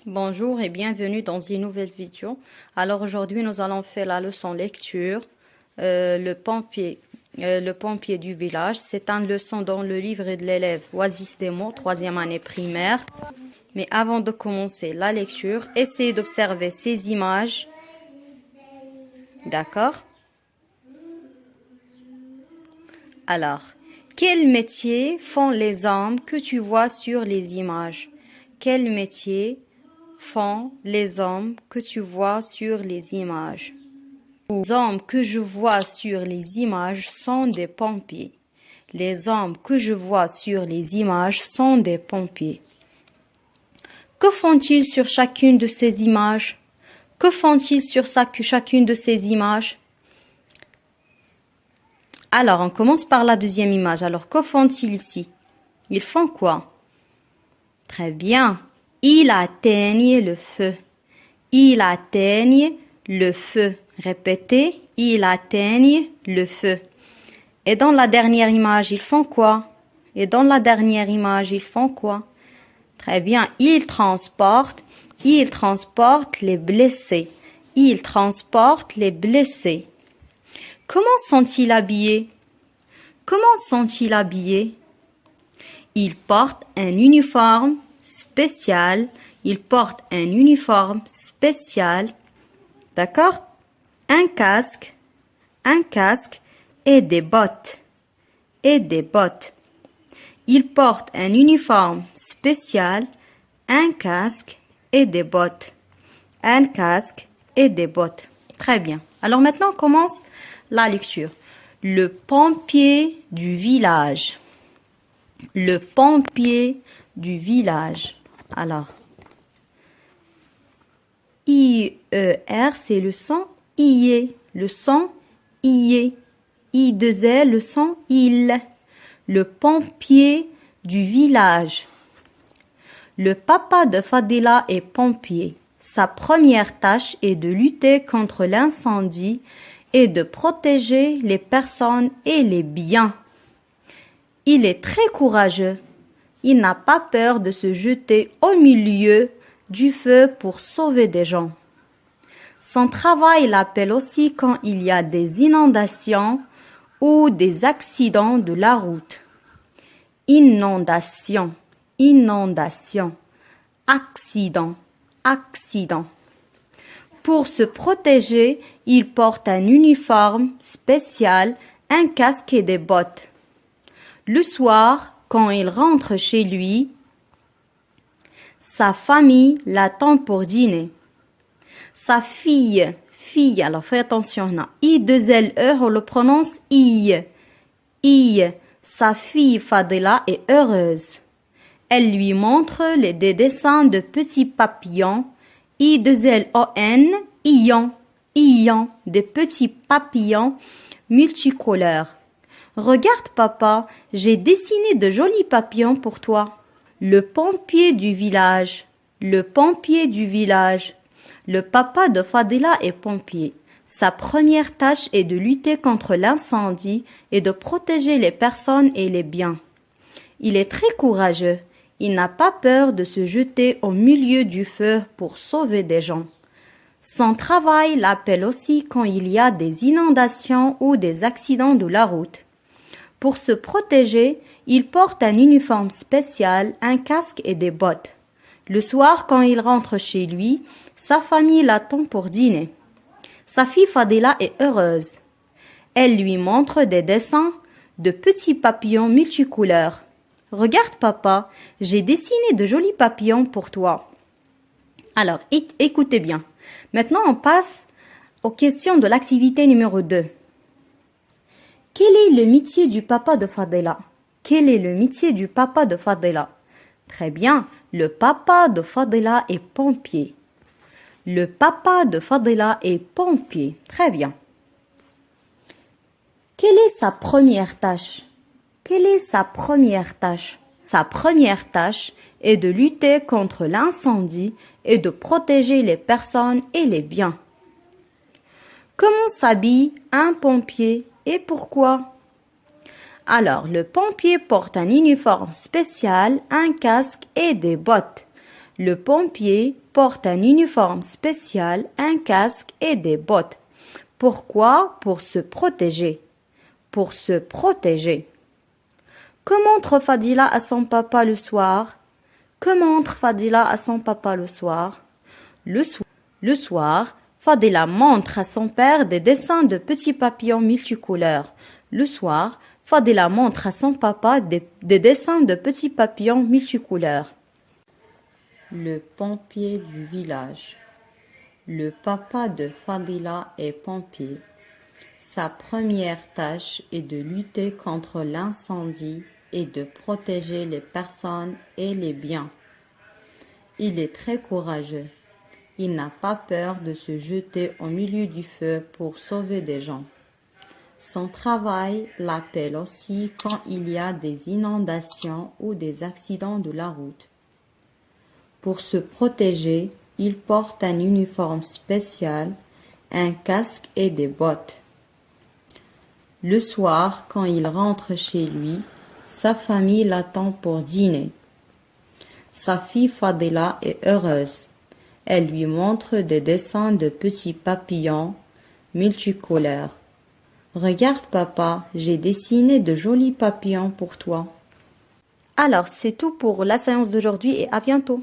Bonjour et bienvenue dans une nouvelle vidéo. Alors aujourd'hui nous allons faire la leçon lecture, le pompier du village. C'est une leçon dans le livre de l'élève Oasis des mots, troisième année primaire. Mais avant de commencer la lecture, essayez d'observer ces images. D'accord? Alors, quel métier font les hommes que tu vois sur les images? Quel métier font les hommes que tu vois sur les images? Les hommes que je vois sur les images sont des pompiers. Les hommes que je vois sur les images sont des pompiers. Que font-ils sur chacune de ces images? Que font-ils sur chacune de ces images? Alors, on commence par la deuxième image. Alors, que font-ils ici? Ils font quoi? Très bien. Ils atteignent le feu. Ils atteignent le feu. Répétez, ils atteignent le feu. Et dans la dernière image, ils font quoi? Et dans la dernière image, ils font quoi? Très bien, ils transportent les blessés. Ils transportent les blessés. Comment sont-ils habillés? Comment sont-ils habillés? Ils portent un uniforme spécial. Ils portent un uniforme spécial. D'accord? Un casque et des bottes. Et des bottes. Ils portent un uniforme spécial, un casque et des bottes. Un casque et des bottes. Très bien. Alors maintenant, on commence la lecture. Le pompier du village. Le pompier du village. Alors, I-E-R, c'est le son I-E. Le son I-E. I-2-L, le son il. Le pompier du village. Le papa de Fadila est pompier. Sa première tâche est de lutter contre l'incendie et de protéger les personnes et les biens. Il est très courageux. Il n'a pas peur de se jeter au milieu du feu pour sauver des gens. Son travail l'appelle aussi quand il y a des inondations ou des accidents de la route. Inondation, inondation, accident, accident. Pour se protéger, il porte un uniforme spécial, un casque et des bottes. Le soir, quand il rentre chez lui, sa famille l'attend pour dîner. Sa fille, alors fais attention, I-2-L-E, on le prononce I. Sa fille Fadela est heureuse. Elle lui montre des dessins de petits papillons, I-2-L-O-N, ion, des petits papillons multicolores. Regarde papa, j'ai dessiné de jolis papillons pour toi. Le pompier du village, le pompier du village. Le papa de Fadila est pompier. Sa première tâche est de lutter contre l'incendie et de protéger les personnes et les biens. Il est très courageux. Il n'a pas peur de se jeter au milieu du feu pour sauver des gens. Son travail l'appelle aussi quand il y a des inondations ou des accidents de la route. Pour se protéger, il porte un uniforme spécial, un casque et des bottes. Le soir, quand il rentre chez lui, sa famille l'attend pour dîner. Sa fille Fadila est heureuse. Elle lui montre des dessins de petits papillons multicouleurs. Regarde papa, j'ai dessiné de jolis papillons pour toi. Alors, écoutez bien. Maintenant, on passe aux questions de l'activité numéro 2. Quel est le métier du papa de Fadila? Quel est le métier du papa de Fadila? Très bien, le papa de Fadila est pompier. Le papa de Fadila est pompier. Très bien. Quelle est sa première tâche? Quelle est sa première tâche? Sa première tâche est de lutter contre l'incendie et de protéger les personnes et les biens. Comment s'habille un pompier et pourquoi? Alors, le pompier porte un uniforme spécial, un casque et des bottes. Le pompier porte un uniforme spécial, un casque et des bottes. Pourquoi? Pour se protéger. Pour se protéger. Que montre Fadila à son papa le soir? Que montre Fadila à son papa le soir? Le soir, Fadila montre à son père des dessins de petits papillons multicouleurs. Le soir, Fadila montre à son papa des dessins de petits papillons multicouleurs. Le pompier du village. Le papa de Fadila est pompier. Sa première tâche est de lutter contre l'incendie et de protéger les personnes et les biens. Il est très courageux. Il n'a pas peur de se jeter au milieu du feu pour sauver des gens. Son travail l'appelle aussi quand il y a des inondations ou des accidents de la route. Pour se protéger, il porte un uniforme spécial, un casque et des bottes. Le soir, quand il rentre chez lui, sa famille l'attend pour dîner. Sa fille Fadila est heureuse. Elle lui montre des dessins de petits papillons multicolores. Regarde papa, j'ai dessiné de jolis papillons pour toi. Alors, c'est tout pour la séance d'aujourd'hui et à bientôt.